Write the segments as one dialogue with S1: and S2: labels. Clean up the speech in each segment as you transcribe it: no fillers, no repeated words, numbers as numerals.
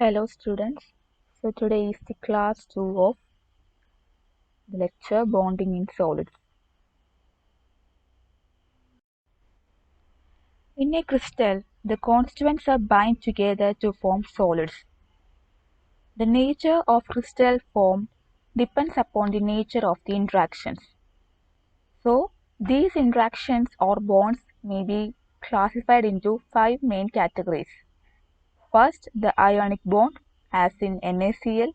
S1: Hello students, so today is the class 2 of the lecture Bonding in Solids. In a crystal, the constituents are bind together to form solids. The nature of crystal form depends upon the nature of the interactions. So, these interactions or bonds may be classified into 5 main categories. First, the ionic bond as in NaCl,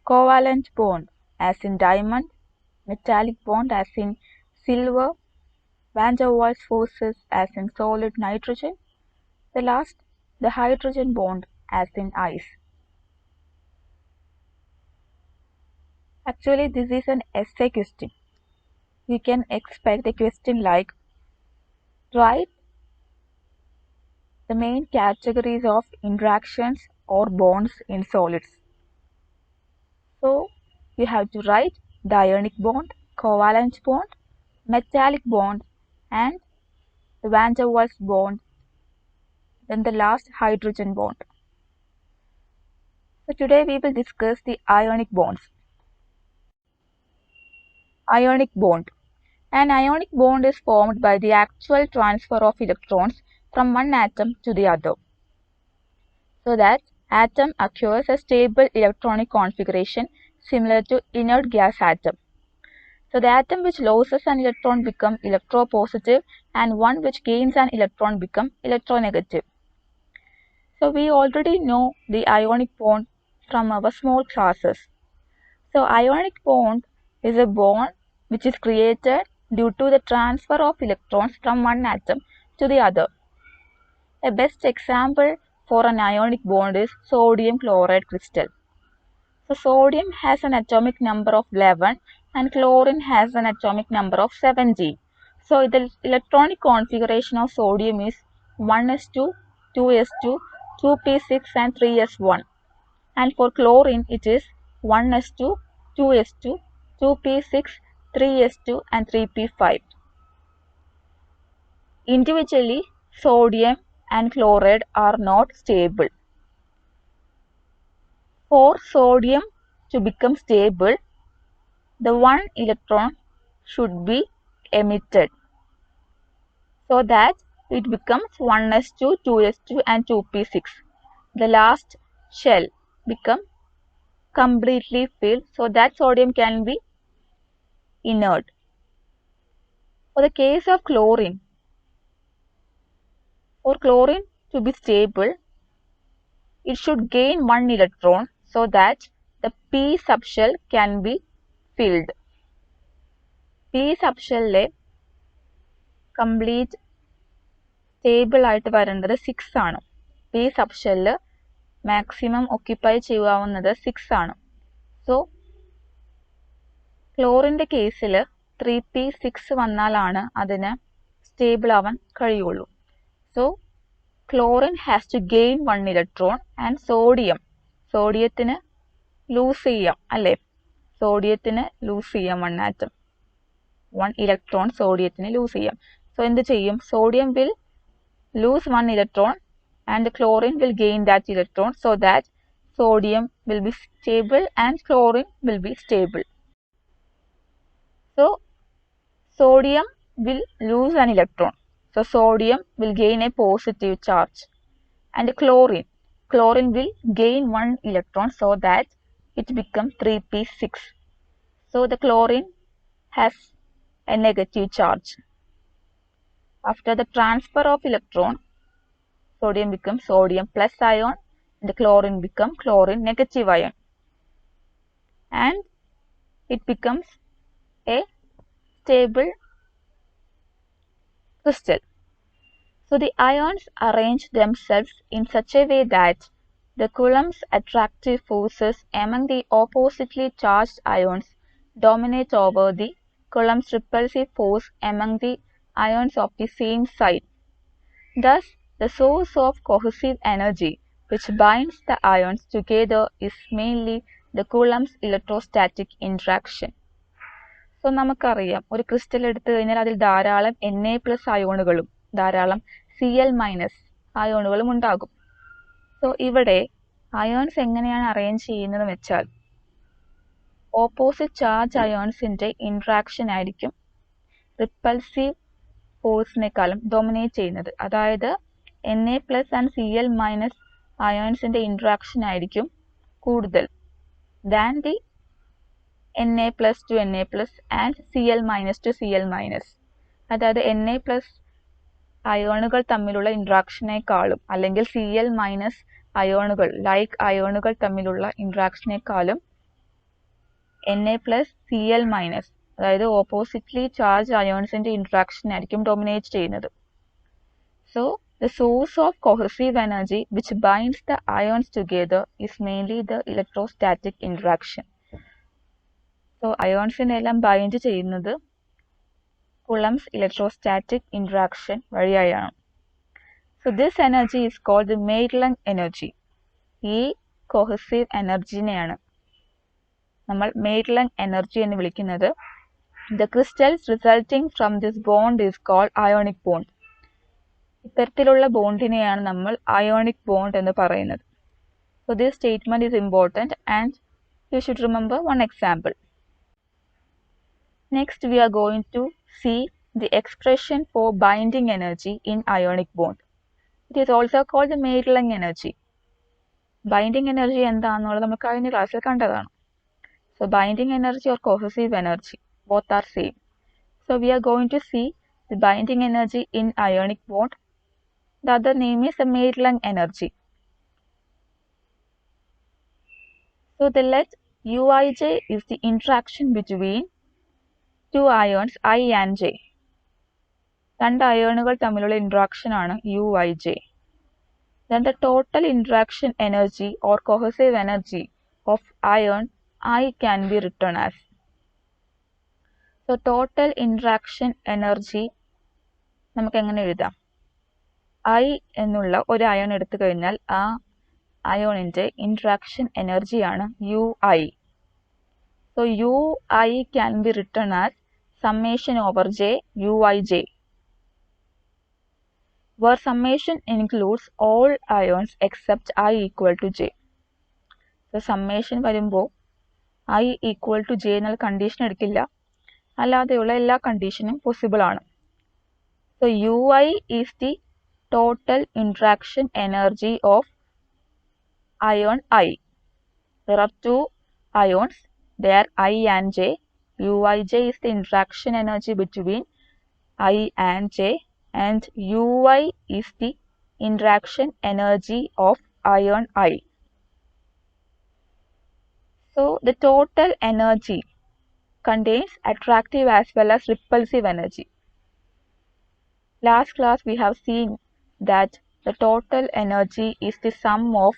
S1: covalent bond as in diamond, metallic bond as in silver, van der Waals forces as in solid nitrogen, the last, the hydrogen bond as in ice. Actually, this is an essay question. You can expect a question like, write the main categories of interactions or bonds in solids. So, you have to write the ionic bond, covalent bond, metallic bond, and the van der Waals bond, then the last hydrogen bond. So today we will discuss the ionic bonds. Ionic bond. An ionic bond is formed by the actual transfer of electrons from one atom to the other, so that atom acquires a stable electronic configuration similar to inert gas atom. So the atom which loses an electron becomes electropositive and one which gains an electron becomes electronegative. So we already know the ionic bond from our small classes. So ionic bond is a bond which is created due to the transfer of electrons from one atom to the other. A best example for an ionic bond is sodium chloride crystal. So sodium has an atomic number of 11 and chlorine has an atomic number of 17. So the electronic configuration of sodium is 1s2, 2s2, 2p6 and 3s1. And for chlorine it is 1s2, 2s2, 2p6, 3s2 and 3p5. Individually, sodium and chloride are not stable. For sodium to become stable, the one electron should be emitted so that it becomes 1s2, 2s2 and 2p6. The last shell becomes completely filled so that sodium can be inert. For the case of chlorine, for chlorine to be stable, it should gain one electron so that the p subshell can be filled. p subshell complete stable ആയിട്ട് വരേണ്ടത് 6 ആണ്. p subshell maximum occupy ചെയ്യാവുന്നത് 6 ആണ്. So ക്ലോറിൻ്റെ കേസിൽ 3p6 വന്നാലാണ് അതിന് stable ആവാൻ കഴിയുള്ളൂ. So chlorine has to gain one electron and സോഡിയത്തിന് lose ചെയ്യാം അല്ലേ, സോഡിയത്തിന് ലൂസ് ചെയ്യാം വൺ ആറ്റം, വൺ ഇലക്ട്രോൺ സോഡിയത്തിന് ലൂസ് ചെയ്യാം. സോ എന്ത് ചെയ്യും, sodium will lose one electron and the chlorine will gain that electron so that sodium will be stable and chlorine will be stable. So sodium will lose an electron. So sodium will gain a positive charge and chlorine will gain one electron so that it becomes 3p6. So the chlorine has a negative charge. After the transfer of electron, sodium becomes sodium plus ion and the chlorine becomes chlorine negative ion and it becomes a stable crystal. So the ions arrange themselves in such a way that the Coulomb's attractive forces among the oppositely charged ions dominate over the Coulomb's repulsive force among the ions of the same side. Thus, the source of cohesive energy which binds the ions together is mainly the Coulomb's electrostatic interaction. So നമുക്കറിയാം, ഒരു crystal എടുത്തു കഴിഞ്ഞാൽ അതിൽ ധാരാളം Na+ അയോണുകളും ധാരാളം Cl- അയോണുകളും ഉണ്ടാകും. So ഇവിടെ ions എങ്ങനെയാണ് അറേഞ്ച് ചെയ്യുന്നതെന്ന് വെച്ചാൽ ഓപ്പോസിറ്റ് ചാർജ് അയോൺസിൻ്റെ ഇൻട്രാക്ഷൻ ആയിരിക്കും റിപ്പൾസീവ് ഫോഴ്സിനേക്കാളും ഡൊമിനേറ്റ് ചെയ്യുന്നത്. അതായത് Na plus and Cl minus അയോൺസിൻ്റെ ഇൻട്രാക്ഷൻ ആയിരിക്കും കൂടുതൽ than the Na plus to Na plus and Cl minus to Cl minus. അതായത് Na പ്ലസ് അയോണുകൾ തമ്മിലുള്ള ഇൻട്രാക്ഷനേക്കാളും അല്ലെങ്കിൽ Cl മൈനസ് അയോണുകൾ ലൈക്ക് അയോണുകൾ തമ്മിലുള്ള ഇൻട്രാക്ഷനേക്കാളും Na പ്ലസ് Cl മൈനസ് അതായത് ഓപ്പോസിറ്റ്ലി ചാർജ് അയോൺസിൻ്റെ ഇൻട്രാക്ഷൻ ആയിരിക്കും ഡൊമിനേറ്റ് ചെയ്യുന്നത്. So the source of cohesive energy which binds the ions together is mainly the electrostatic interaction. So അയോൺസിനെല്ലാം ബൈൻഡ് ചെയ്യുന്നത് Coulomb's electrostatic interaction വഴിയായാണ്. So this energy is called the Maitland energy. ഈ cohesive എനർജിനെയാണ് നമ്മൾ Maitland energy എന്ന് വിളിക്കുന്നത്. The crystals resulting from this bond is called ionic bond. ഇത്തരത്തിലുള്ള ബോണ്ടിനെയാണ് നമ്മൾ ionic bond എന്ന് പറയുന്നത്. So this statement is important and you should remember one example. Next we are going to see the expression for binding energy in ionic bond. It is also called the Maitland energy. Binding energy എന്താണെന്നുള്ളത് നമ്മൾ കഴിഞ്ഞ ക്ലാസ്സിൽ കണ്ടതാണ്. So binding energy or cohesive energy both are same. So we are going to see the binding energy in ionic bond. The other name is the Maitland energy. So the let Uij is the interaction between two ions I and J. രണ്ട് അയോണുകൾ തമ്മിലുള്ള interaction ആണ് Uij. Then the total interaction energy or cohesive energy of ion I can be written as. So total interaction energy നമുക്ക് എങ്ങനെ എഴുതാം? I എന്നുള്ള ഒരു ion എടുത്തു കഴിഞ്ഞാൽ ആ അയോണിൻ്റെ ഇൻട്രാക്ഷൻ എനർജിയാണ് Ui. So Ui can be written as summation over J Uij, where summation includes all ions except I equal to J. So summation വരുമ്പോൾ I equal to J എന്നുള്ള കണ്ടീഷൻ എടുക്കില്ല, അല്ലാതെയുള്ള എല്ലാ കണ്ടീഷനും പോസിബിൾ ആണ്. So Ui is the total interaction energy of ion I. There are two ions, they are I and J. Uij is the interaction energy between I and J, and Ui is the interaction energy of ion I. So the total energy contains attractive as well as repulsive energy. Last class we have seen that the total energy is the sum of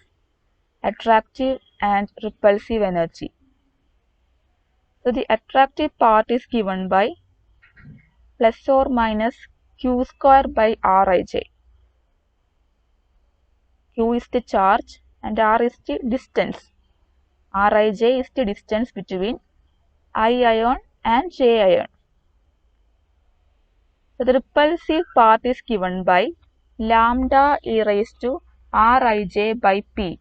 S1: attractive and repulsive energy. So the attractive part is given by plus or minus Q square by Rij. Q is the charge and R is the distance. Rij is the distance between I ion and J ion. So the repulsive part is given by lambda e raised to Rij by P.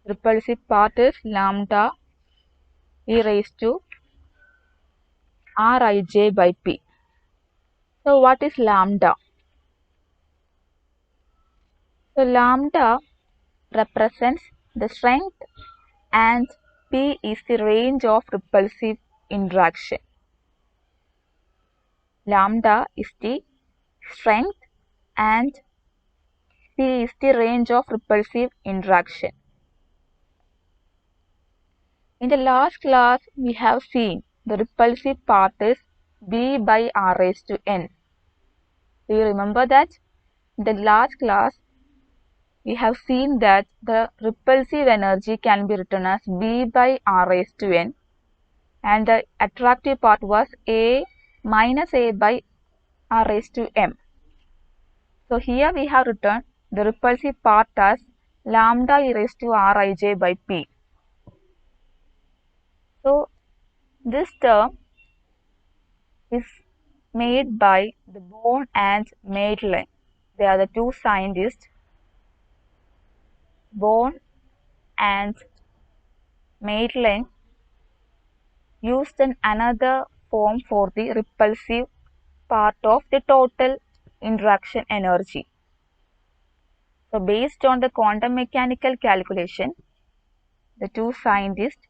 S1: Repulsive part is lambda e raised to Rij by P. So what is lambda? So lambda represents the strength and P is the range of repulsive interaction. Lambda is the strength and P is the range of repulsive interaction. In the last class we have seen the repulsive part is B by R raised to N. Do you remember that? In the last class we have seen that the repulsive energy can be written as B by R raised to N, and the attractive part was A minus A by R raised to M. So here we have written the repulsive part as lambda e raised to Rij by P. So this term is made by the Born and Maitland. They are the two scientists Bourne and Maitland used another form for the repulsive part of the total interaction energy. So based on the quantum mechanical calculation, the two scientists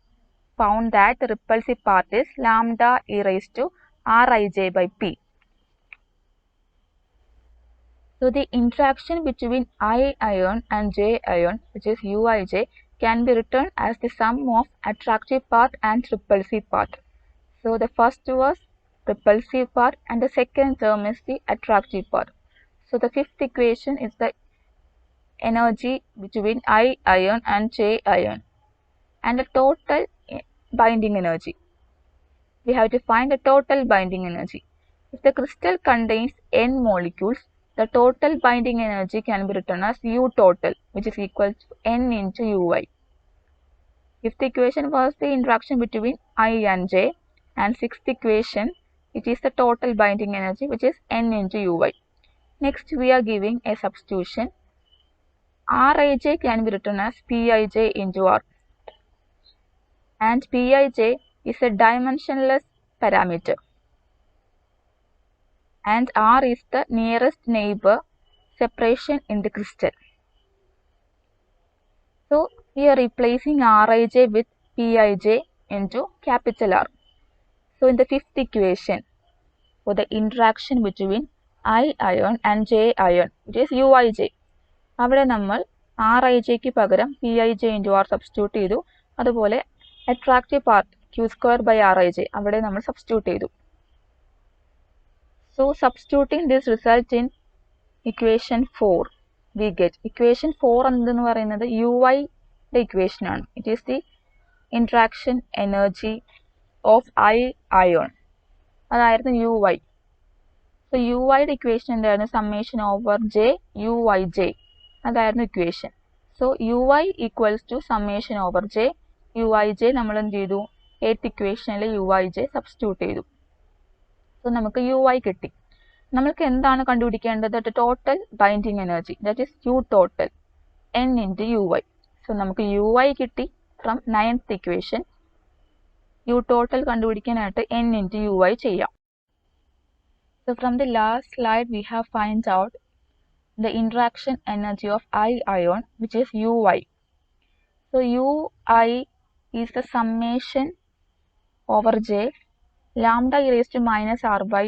S1: found that the repulsive part is lambda e raised to Rij by P. So the interaction between I ion and J ion, which is Uij, can be written as the sum of attractive part and repulsive part. So the first was repulsive part and the second term is the attractive part. So the fifth equation is the energy between I ion and J ion and the total binding energy. We have to find the total binding energy. If the crystal contains n molecules, the total binding energy can be written as U total, which is equal to n into Ui. Fifth equation was the interaction between I and J, and sixth equation, it is the total binding energy, which is n into Ui. Next, we are giving a substitution. Rij can be written as Pij into R, and Pij is a dimensionless parameter, and R is the nearest neighbor separation in the crystal. So, we are replacing Rij with Pij into capital R. So, in the fifth equation, for the interaction between I ion and J ion, which is Uij, അവിടെ നമ്മൾ Rijക്ക് പകരം Pij into R substitute ചെയ്തു. അതുപോലെ attractive part Q² by Rij അവിടെ നമ്മൾ substitute ചെയ്തു. So substituting this result in equation 4, we get equation 4 എന്തെന്ന് പറയുന്നത് Ui യുടെ equation ആണ്. It is the interaction energy of I ion. അതായിരുന്നു Ui. So Ui യുടെ equation എന്തായിരുന്നു? Summation over J Uij. അതായിരുന്നു equation. So Ui equals to summation over J Uij നമ്മൾ എന്ത് ചെയ്തു? 8th equationൽ Uij സബ്സ്റ്റിറ്റ്യൂട്ട് ചെയ്തു. So നമുക്ക് Ui കിട്ടി. നമ്മൾക്ക് എന്താണ് കണ്ടുപിടിക്കേണ്ടത്? The total binding energy, that is U total, n into Ui. So നമുക്ക് Ui കിട്ടി from 9th equation. U total കണ്ടുപിടിക്കാനായിട്ട് n into Ui ചെയ്യാം. So from the last slide we have find out the interaction energy of I ion, which is Ui. So Ui is the summation over J lambda e raised to minus R by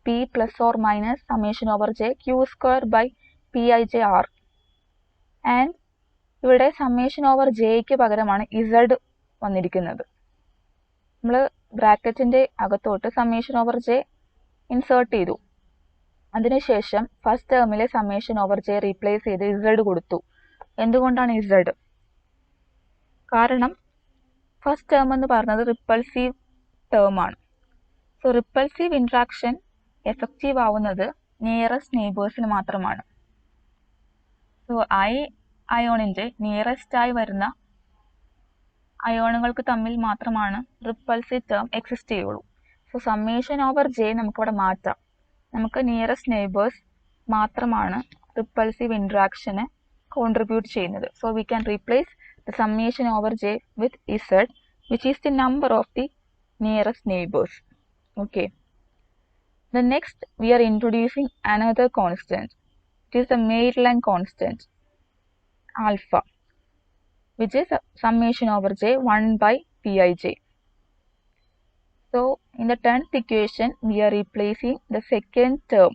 S1: P plus or minus summation over J Q² by Pij R. And ഇവിടെ summation over Jക്ക് പകരമാണ് Z വന്നിരിക്കുന്നത്. നമ്മൾ ബ്രാക്കറ്റിന്റെ അകത്തോട്ട് summation over J insert ചെയ്തു. അതിനുശേഷം first ടേമിലെ summation over J replace ചെയ്ത് Z കൊടുത്തു. എന്തുകൊണ്ടാണ് Z? കാരണം ഫസ്റ്റ് ടേം എന്ന് പറയുന്നത് റിപ്പൾസീവ് ടേം ആണ്. സോ റിപ്പൾസീവ് ഇൻട്രാക്ഷൻ എഫക്റ്റീവ് ആവുന്നത് നിയറസ്റ്റ് നെയ്ബേഴ്സിന് മാത്രമാണ്. സോ I അയോണിൻ്റെ നിയറസ്റ്റ് ആയി വരുന്ന അയോണുകൾക്ക് തമ്മിൽ മാത്രമാണ് റിപ്പൾസീവ് ടേം എക്സിസ്റ്റ് ചെയ്യുള്ളൂ. സോ സമ്മേഷൻ ഓവർ J നമുക്കിവിടെ മാറ്റാം. നമുക്ക് നിയറസ്റ്റ് നെയ്ബേഴ്സ് മാത്രമാണ് റിപ്പൾസീവ് ഇൻട്രാക്ഷന് കോൺട്രിബ്യൂട്ട് ചെയ്യുന്നത്. So we can replace the summation over J with Z, which is the number of the nearest neighbors. Okay. The next we are introducing another constant. It is the Maitland constant alpha, which is summation over J 1 by Pij. So in the 10th equation we are replacing the second term,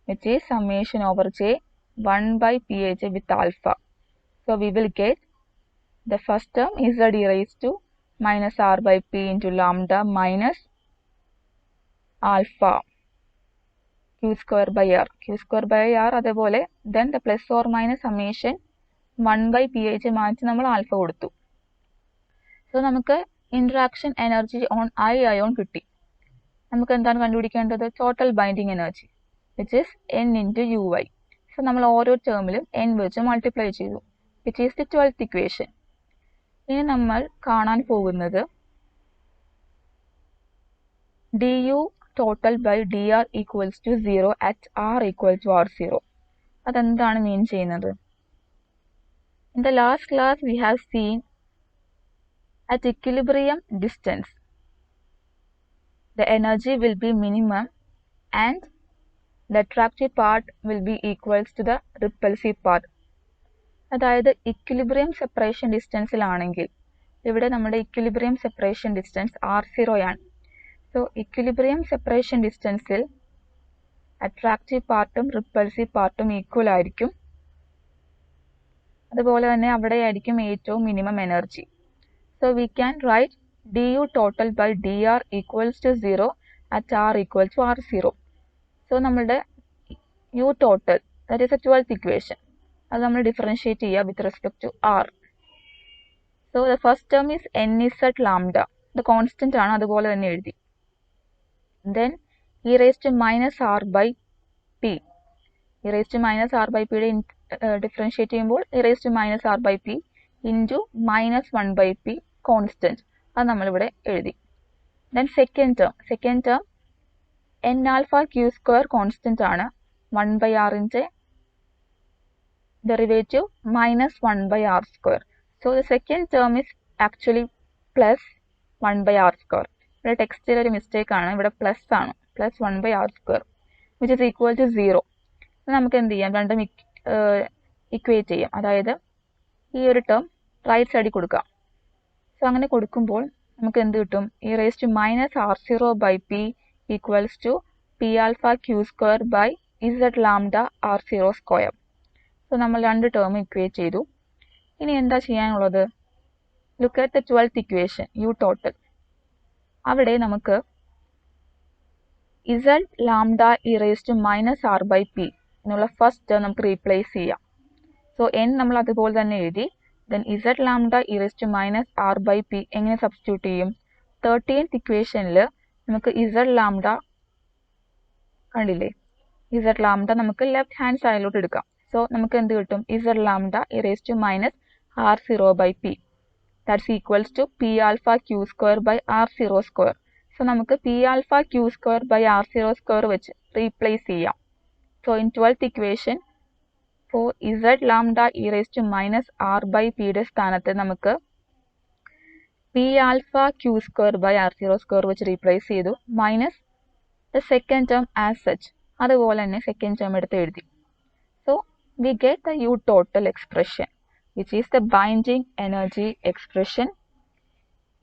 S1: which is summation over J 1 by Pij with alpha. So we will get the first term is Z e raised to minus R by P into lambda minus alpha Q² by R. Q² by R അതേപോലെ then the plus or minus summation 1 by Pij മാറ്റി നമ്മൾ alpha കൊടുത്തു. So നമുക്ക് interaction energy on I ion കിട്ടി. നമുക്ക് എന്താണ് കണ്ടുപിടിക്കേണ്ടത്? Total binding energy, which is n into Ui. So നമ്മൾ ഓരോ ടേമിലും n വെച്ച് മൾട്ടിപ്ലൈ ചെയ്തു, which is the 12th equation. ഇനി നമ്മൾ കാണാൻ പോകുന്നത് du total by dr equals to 0 at r equal to r0. അതെന്താണ് മീൻ ചെയ്യുന്നത്? In the last class, we have seen at equilibrium distance, the energy will be minimum and the attractive part will be equals to the repulsive part. അതായത് equilibrium separation ഡിസ്റ്റൻസിലാണെങ്കിൽ ഇവിടെ നമ്മുടെ equilibrium separation distance R0 ആണ്. So equilibrium separation ഡിസ്റ്റൻസിൽ attractive പാർട്ടും repulsive പാർട്ടും equal ആയിരിക്കും. അതുപോലെ തന്നെ അവിടെ ആയിരിക്കും ഏറ്റവും minimum energy. So we can write du total by dr equals to 0 at r equals to R0. So നമ്മളുടെ u total, that is the 12th equation, അത് നമ്മൾ ഡിഫറൻഷിയേറ്റ് ചെയ്യുക with respect to r. So the first term is nz lambda, ഇത് constant ആണ്, അതുപോലെ തന്നെ എഴുതി. Then e raised to minus r by p, e raised to minus r by p യുടെ differentiate ചെയ്യുമ്പോൾ e raised to minus r by p into minus 1 by p constant, അത് നമ്മളിവിടെ എഴുതി. Then second term n alpha q square constant ആണ്, 1 by r ന്റെ derivative minus 1 by r square. So the second term is actually plus 1 by r square. ഇവിടെ ടെക്സ്റ്റിൽ ഒരു mistake ആണ്, ഇവിടെ പ്ലസ് ആണ്, plus 1 by r square which is equal to 0. നമുക്ക് എന്ത് ചെയ്യാം, രണ്ടും ഇക്വേറ്റ് ചെയ്യാം. അതായത് ഈ ഒരു ടേം റൈറ്റ് സൈഡിൽ കൊടുക്കാം. സോ അങ്ങനെ കൊടുക്കുമ്പോൾ നമുക്ക് എന്ത് കിട്ടും, e raised to minus r0 by p equals to p alpha q square by z lambda r0 square. So നമ്മൾ രണ്ട് ടേം ഇക്വേറ്റ് ചെയ്തു. ഇനി എന്താ ചെയ്യാനുള്ളത്, look at the 12th equation u total. അവിടെ നമുക്ക് z lambda e raised to minus r by p എന്നുള്ള first term നമുക്ക് റീപ്ലേസ് ചെയ്യാം. സോ n നമ്മൾ അതുപോലെ തന്നെ എഴുതി. Then z lambda e raised to minus r by p എങ്ങനെ സബ്സ്റ്റിറ്റ്യൂട്ട് ചെയ്യും, 13th ഇക്വേഷനിൽ നമുക്ക് z lambda കണ്ടില്ലേ, z lambda നമുക്ക് ലെഫ്റ്റ് ഹാൻഡ് സൈഡിലോട്ട് എടുക്കാം. സോ നമുക്ക് എന്ത് കിട്ടും, z lambda e raised to minus r0 by p, that's equals to p alpha q square by r0 square. So നമുക്ക് p alpha q square by r0 square വെച്ച് replace ചെയ്യാം. So in 12th equation for z lambda e raised to minus r by p യുടെ സ്ഥാനത്ത് നമുക്ക് p alpha q square by r0 square വെച്ച് replace ചെയ്തു, minus the second term as such, അതുപോലെ തന്നെ second term എടുത്ത് എഴുതി. So we get the u total expression, which is the binding energy expression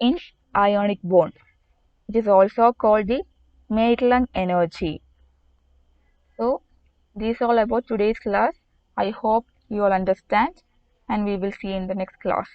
S1: in ionic bond. It is also called the Maitland energy. So this is all about today's class. I hope you all understand, and we will see in the next class.